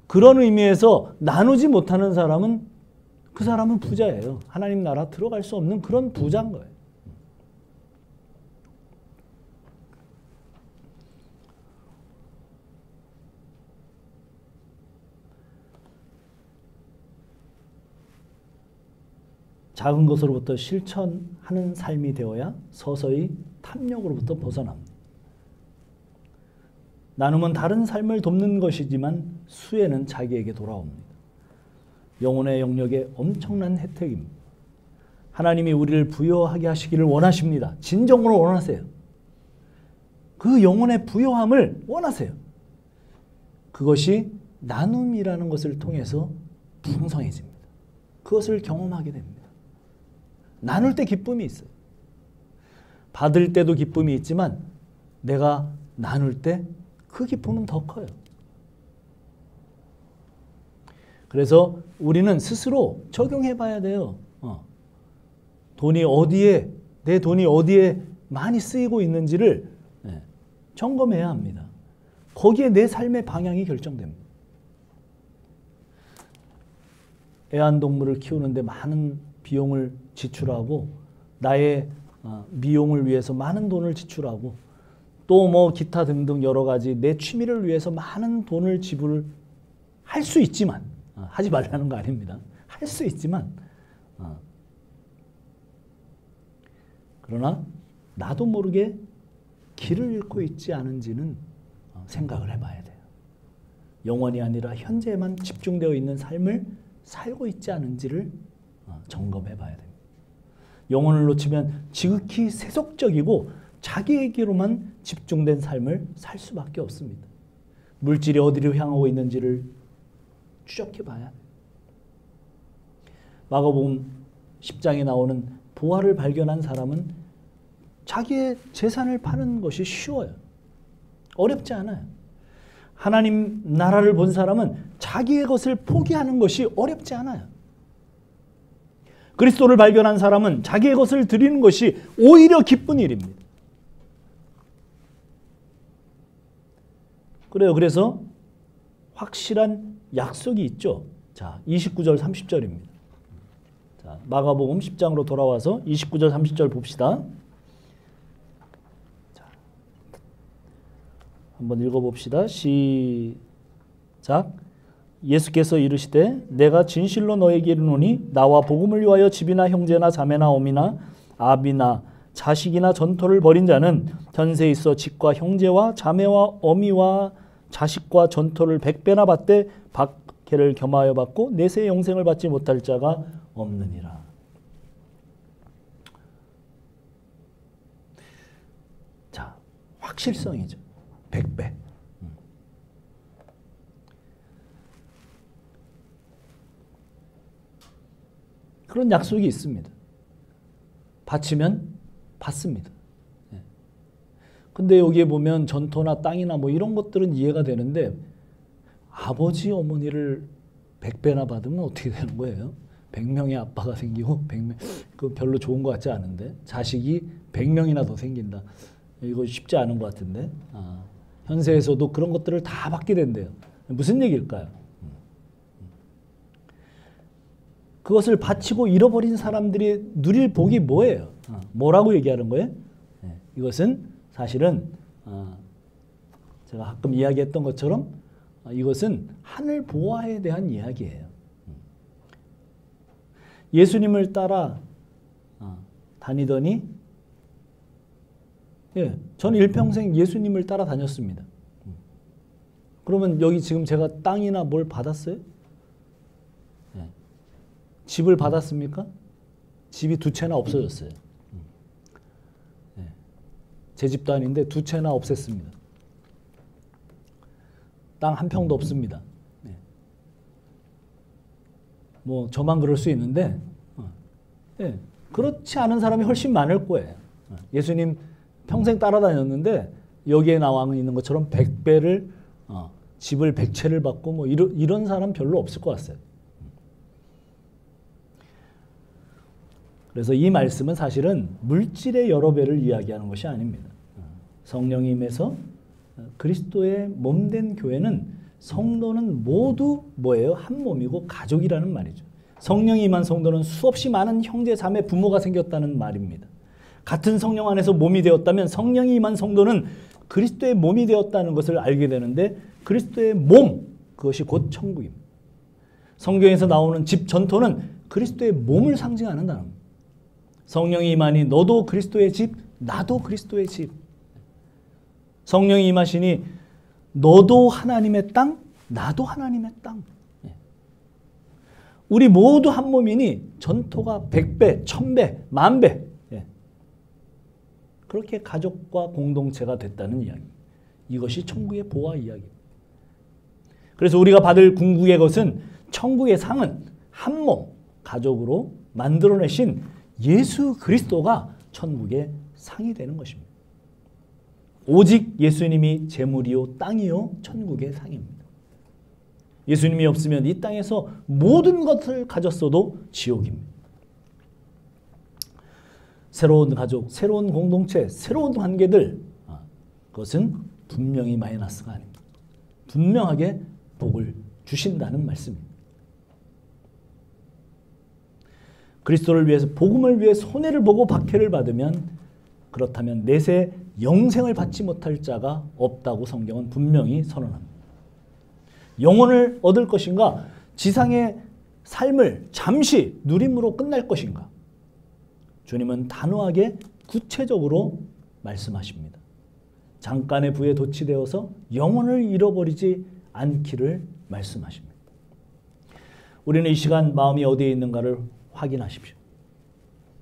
그런 의미에서 나누지 못하는 사람은 그 사람은 부자예요. 하나님 나라 들어갈 수 없는 그런 부자인 거예요. 작은 것으로부터 실천하는 삶이 되어야 서서히 탐욕으로부터 벗어납니다. 나눔은 다른 삶을 돕는 것이지만 수혜는 자기에게 돌아옵니다. 영혼의 영역에 엄청난 혜택입니다. 하나님이 우리를 부여하게 하시기를 원하십니다. 진정으로 원하세요. 그 영혼의 부여함을 원하세요. 그것이 나눔이라는 것을 통해서 풍성해집니다. 그것을 경험하게 됩니다. 나눌 때 기쁨이 있어요. 받을 때도 기쁨이 있지만 내가 나눌 때 그 기쁨은 더 커요. 그래서 우리는 스스로 적용해 봐야 돼요. 내 돈이 어디에 많이 쓰이고 있는지를 점검해야 합니다. 거기에 내 삶의 방향이 결정됩니다. 애완동물을 키우는데 많은 비용을 지출하고 나의 미용을 위해서 많은 돈을 지출하고 또 뭐 기타 등등 여러 가지 내 취미를 위해서 많은 돈을 지불할 수 있지만 하지 말라는 거 아닙니다. 할 수 있지만 그러나 나도 모르게 길을 잃고 있지 않은지는 생각을 해봐야 돼요. 영원이 아니라 현재에만 집중되어 있는 삶을 살고 있지 않은지를 점검해봐야 됩니다. 영혼을 놓치면 지극히 세속적이고 자기에게로만 집중된 삶을 살 수밖에 없습니다. 물질이 어디로 향하고 있는지를 추적해봐야 돼요. 마가복음 10장에 나오는 부활을 발견한 사람은 자기의 재산을 파는 것이 쉬워요. 어렵지 않아요. 하나님 나라를 본 사람은 자기의 것을 포기하는 것이 어렵지 않아요. 그리스도를 발견한 사람은 자기의 것을 드리는 것이 오히려 기쁜 일입니다. 그래요. 그래서 확실한 약속이 있죠. 자, 29절 30절입니다. 자, 마가복음 10장으로 돌아와서 29절 30절 봅시다. 자, 한번 읽어봅시다. 시작. 예수께서 이르시되 내가 진실로 너에게 이르노니 나와 복음을 위하여 집이나 형제나 자매나 어미나 아비나 자식이나 전토를 벌인 자는 현세에 있어 집과 형제와 자매와 어미와 자식과 전토를 100배나 박해를 겸하여 받고 내세의 영생을 받지 못할 자가 없느니라. 자, 확실성이죠. 100배. 그런 약속이 있습니다. 바치면 받습니다. 근데 여기에 보면 전토나 땅이나 뭐 이런 것들은 이해가 되는데 아버지 어머니를 100배나 받으면 어떻게 되는 거예요? 100명의 아빠가 생기고 100명, 그 별로 좋은 것 같지 않은데 자식이 100명이나 더 생긴다. 이거 쉽지 않은 것 같은데 현세에서도 그런 것들을 다 받게 된대요. 무슨 얘기일까요? 그것을 바치고 잃어버린 사람들이 누릴 복이 뭐예요? 뭐라고 얘기하는 거예요? 이것은 사실은 제가 가끔 이야기했던 것처럼 이것은 하늘 보화에 대한 이야기예요. 예수님을 따라 다니더니 저는 일평생 예수님을 따라 다녔습니다. 그러면 여기 지금 제가 땅이나 뭘 받았어요? 집을 받았습니까? 집이 2채나 없어졌어요. 제 집도 아닌데 2채나 없앴습니다. 땅 한 평도 없습니다. 뭐 저만 그럴 수 있는데 그렇지 않은 사람이 훨씬 많을 거예요. 예수님 평생 따라다녔는데 여기에 나와 있는 것처럼 100배를 집을 100채를 받고 뭐 이런 사람 별로 없을 것 같아요. 그래서 이 말씀은 사실은 물질의 여러 배를 이야기하는 것이 아닙니다. 성령이 임해서 그리스도의 몸된 교회는 성도는 모두 뭐예요? 한 몸이고 가족이라는 말이죠. 성령이 임한 성도는 수없이 많은 형제, 자매, 부모가 생겼다는 말입니다. 같은 성령 안에서 몸이 되었다면 성령이 임한 성도는 그리스도의 몸이 되었다는 것을 알게 되는데 그리스도의 몸, 그것이 곧 천국입니다. 성경에서 나오는 집 전토는 그리스도의 몸을 상징하는 단어입니다. 성령이 임하니 너도 그리스도의 집, 나도 그리스도의 집. 성령이 임하시니 너도 하나님의 땅, 나도 하나님의 땅. 우리 모두 한 몸이니 전토가 100배, 1000배, 10,000배. 그렇게 가족과 공동체가 됐다는 이야기. 이것이 천국의 보화 이야기입니다. 그래서 우리가 받을 궁극의 것은 천국의 상은 한 몸, 가족으로 만들어내신 예수 그리스도가 천국의 상이 되는 것입니다. 오직 예수님이 재물이요 땅이요 천국의 상입니다. 예수님이 없으면 이 땅에서 모든 것을 가졌어도 지옥입니다. 새로운 가족, 새로운 공동체, 새로운 관계들, 그것은 분명히 마이너스가 아닙니다. 분명하게 복을 주신다는 말씀입니다. 그리스도를 위해서 복음을 위해 손해를 보고 박해를 받으면 그렇다면 내세 영생을 받지 못할 자가 없다고 성경은 분명히 선언합니다. 영혼을 얻을 것인가? 지상의 삶을 잠시 누림으로 끝날 것인가? 주님은 단호하게 구체적으로 말씀하십니다. 잠깐의 부에 도취되어서 영혼을 잃어버리지 않기를 말씀하십니다. 우리는 이 시간 마음이 어디에 있는가를 확인하십시오.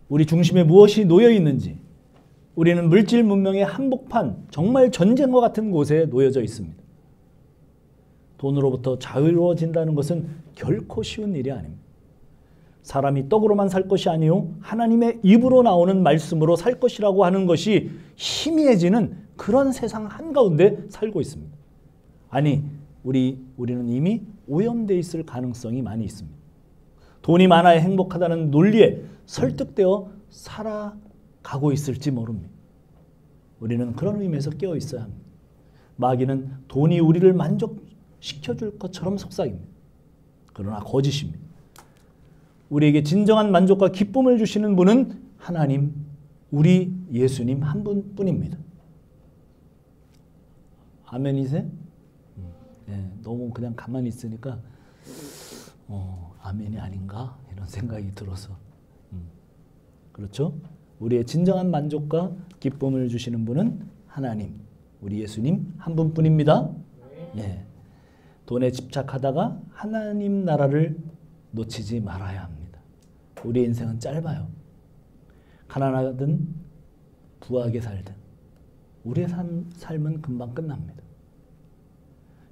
우리 중심에 무엇이 놓여 있는지. 우리는 물질 문명의 한복판, 정말 전쟁과 같은 곳에 놓여져 있습니다. 돈으로부터 자유로워진다는 것은 결코 쉬운 일이 아닙니다. 사람이 떡으로만 살 것이 아니요 하나님의 입으로 나오는 말씀으로 살 것이라고 하는 것이 희미해지는 그런 세상 한가운데 살고 있습니다. 아니, 우리는 이미 오염되어 있을 가능성이 많이 있습니다. 돈이 많아야 행복하다는 논리에 설득되어 살아가고 있을지 모릅니다. 우리는 그런 의미에서 깨어 있어야 합니다. 마귀는 돈이 우리를 만족시켜줄 것처럼 속삭입니다. 그러나 거짓입니다. 우리에게 진정한 만족과 기쁨을 주시는 분은 하나님, 우리 예수님 한 분뿐입니다. 아멘이세요? 네, 너무 그냥 가만히 있으니까 아멘이 아닌가? 이런 생각이 들어서. 그렇죠? 우리의 진정한 만족과 기쁨을 주시는 분은 하나님, 우리 예수님 한 분뿐입니다. 네. 돈에 집착하다가 하나님 나라를 놓치지 말아야 합니다. 우리의 인생은 짧아요. 가난하든 부하게 살든 우리의 삶은 금방 끝납니다.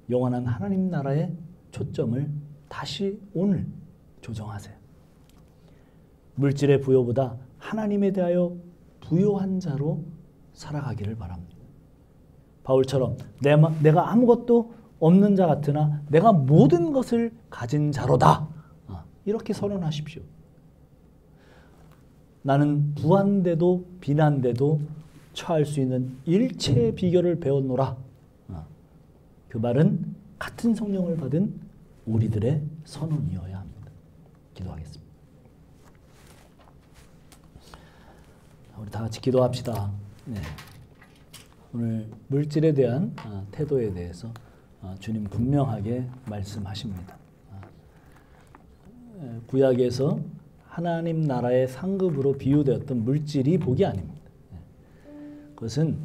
영원한 하나님 나라의 초점을 다시 오늘 조정하세요. 물질의 부요보다 하나님에 대하여 부요한 자로 살아가기를 바랍니다. 바울처럼 내가 아무것도 없는 자 같으나 내가 모든 것을 가진 자로다. 이렇게 선언하십시오. 나는 부한데도 비난데도 처할 수 있는 일체의 비결을 배웠노라. 그 말은 같은 성령을 받은 우리들의 선언이어야 합니다. 기도하겠습니다. 우리 다 같이 기도합시다. 네. 오늘 물질에 대한 태도에 대해서 주님 분명하게 말씀하십니다. 구약에서 하나님 나라의 상급으로 비유되었던 물질이 복이 아닙니다. 그것은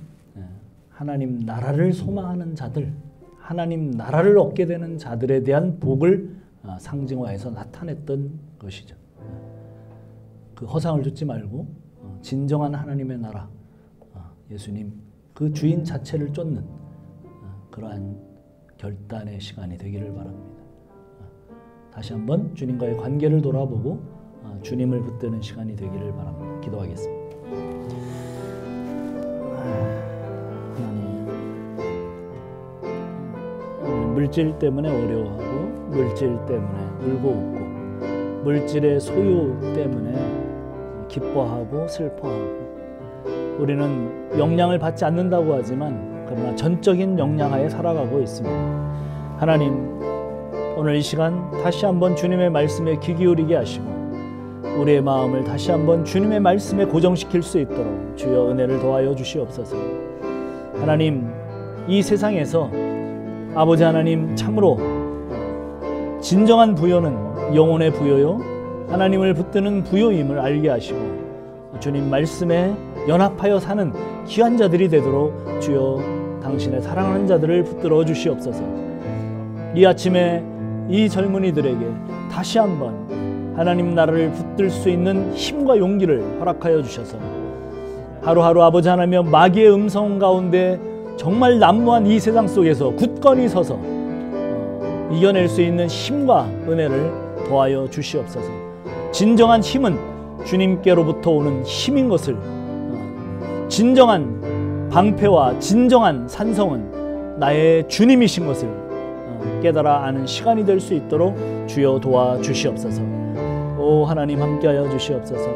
하나님 나라를 소망하는 자들, 하나님 나라를 얻게 되는 자들에 대한 복을 상징화해서 나타냈던 것이죠. 그 허상을 좇지 말고 진정한 하나님의 나라, 예수님 그 주인 자체를 쫓는 그러한 결단의 시간이 되기를 바랍니다. 다시 한번 주님과의 관계를 돌아보고 주님을 붙드는 시간이 되기를 바랍니다. 기도하겠습니다. 하나님, 물질 때문에 어려워하고 물질 때문에 울고 웃고 물질의 소유 때문에 기뻐하고 슬퍼하고 우리는 영향을 받지 않는다고 하지만 그러나 전적인 영향하에 살아가고 있습니다. 하나님, 오늘 이 시간 다시 한번 주님의 말씀에 귀 기울이게 하시고 우리의 마음을 다시 한번 주님의 말씀에 고정시킬 수 있도록 주여 은혜를 더하여 주시옵소서. 하나님, 이 세상에서 아버지 하나님 참으로 진정한 부요는 영혼의 부요요 하나님을 붙드는 부요임을 알게 하시고 주님 말씀에 연합하여 사는 귀한 자들이 되도록 주여 당신의 사랑하는 자들을 붙들어 주시옵소서. 이 아침에 이 젊은이들에게 다시 한번 하나님 나라를 붙들 수 있는 힘과 용기를 허락하여 주셔서 하루하루 아버지 하나며 마귀의 음성 가운데 정말 난무한 이 세상 속에서 굳건히 서서 이겨낼 수 있는 힘과 은혜를 더하여 주시옵소서. 진정한 힘은 주님께로부터 오는 힘인 것을, 진정한 방패와 진정한 산성은 나의 주님이신 것을 깨달아 아는 시간이 될 수 있도록 주여 도와주시옵소서. 오 하나님 함께하여 주시옵소서.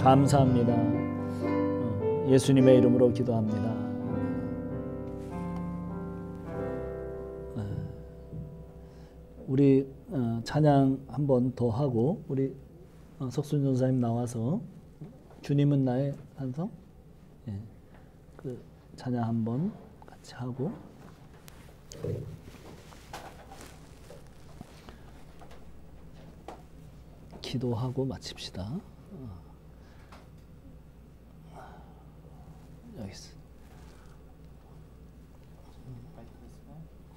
감사합니다. 예수님의 이름으로 기도합니다. 우리 찬양 한 번 더 하고 우리 석순 전사님 나와서 주님은 나의 산성, 그 찬양 한 번 같이 하고 기도하고 마칩시다. 여기 있어.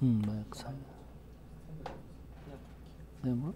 마이크 사. 네, 뭐?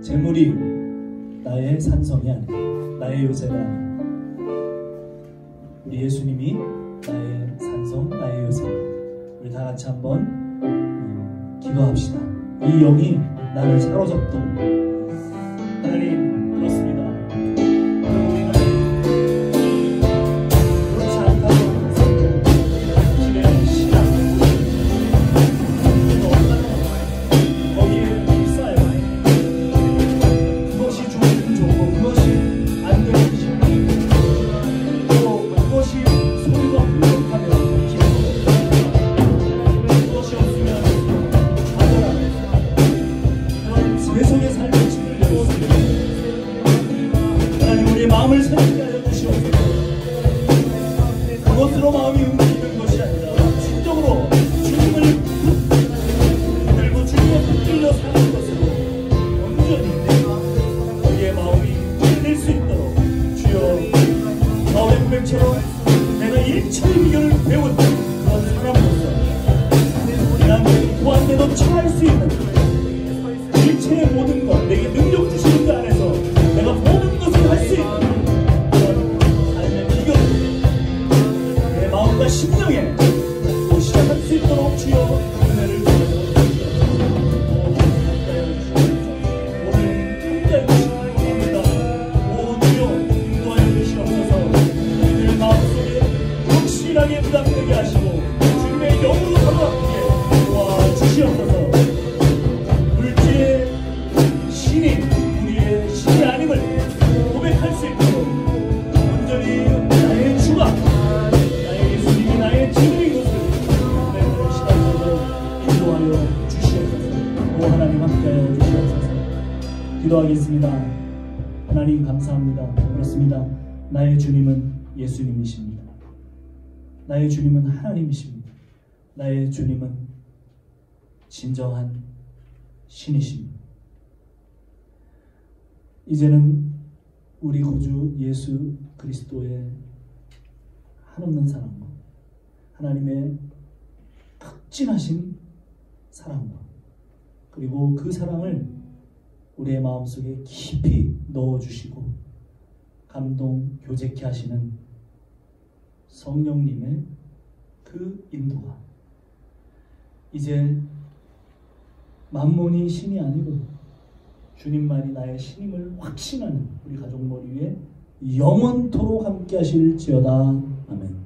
재물이 나의 산성이 아니라, 나의 요새가 아니라, 우리 예수님이 나의 산성, 나의 요새. 우리 다 같이 한번 기도합시다. 이 영이 나를 사로잡도록. 하나님, 그렇습니다. 그렇지 않다고 생각해도 당신의 신앙, 거기에 입사해요. 그것이 좋고 그것이 안 되는 신앙, 또 그것이 소리가 부족하면 그것이 없으면 좌절하는 그런 세속의 삶을 지으려고 합니다. 하나님, 우리의 마음을 새롭게 하여 주시옵소서. 그것으로 마음이 움직이는 것이 아니라 진정으로 주님을 붙들고 주님을 붙들려 사는 것으로 온전히 우리의 마음이 될 수 있도록 주여, 바울의 고백처럼 내가 일체의 비결을 배운 그런 사람으로서 하나님 구한데도 처할 수 있는 일체의 모든 것, 내게 능력 주시는 그 안에서 내가 모든 것을 할 수 있는 그런 삶의 비결을 내 마음과 심령에 또 시작할 수 있도록 주여 은혜를 주옵소서. 오늘 함께해 주시기 바랍니다. 오 주여, 인도하여 주시옵소서. 우리들 마음속에 확실하게 부담되게 하시고 주님의 영으로 살아가게 도와주시옵소서. 물질의 신이 우리의 신이 아님을 고백할 수 있도록 온전히 나의 주가, 나의 예수님이 나의 주님인 것을 고백하는 시간으로 인도하여 주시옵소서. 오 하나님, 함께하여 주시옵소서. 기도하겠습니다. 하나님, 감사합니다. 그렇습니다. 나의 주님은 예수님이십니다. 나의 주님은 하나님이십니다. 나의 주님은 진정한 신이십니다. 이제는 우리 구주 예수 그리스도의 한없는 사랑과 하나님의 극진하신 사랑과 그리고 그 사랑을 우리의 마음속에 깊이 넣어주시고 감동 교제케 하시는 성령님의 그 인도가 이제 만몬이 신이 아니고 주님만이 나의 신임을 확신하는 우리 가족 머리 위에 영원토록 함께 하실지어다. 아멘.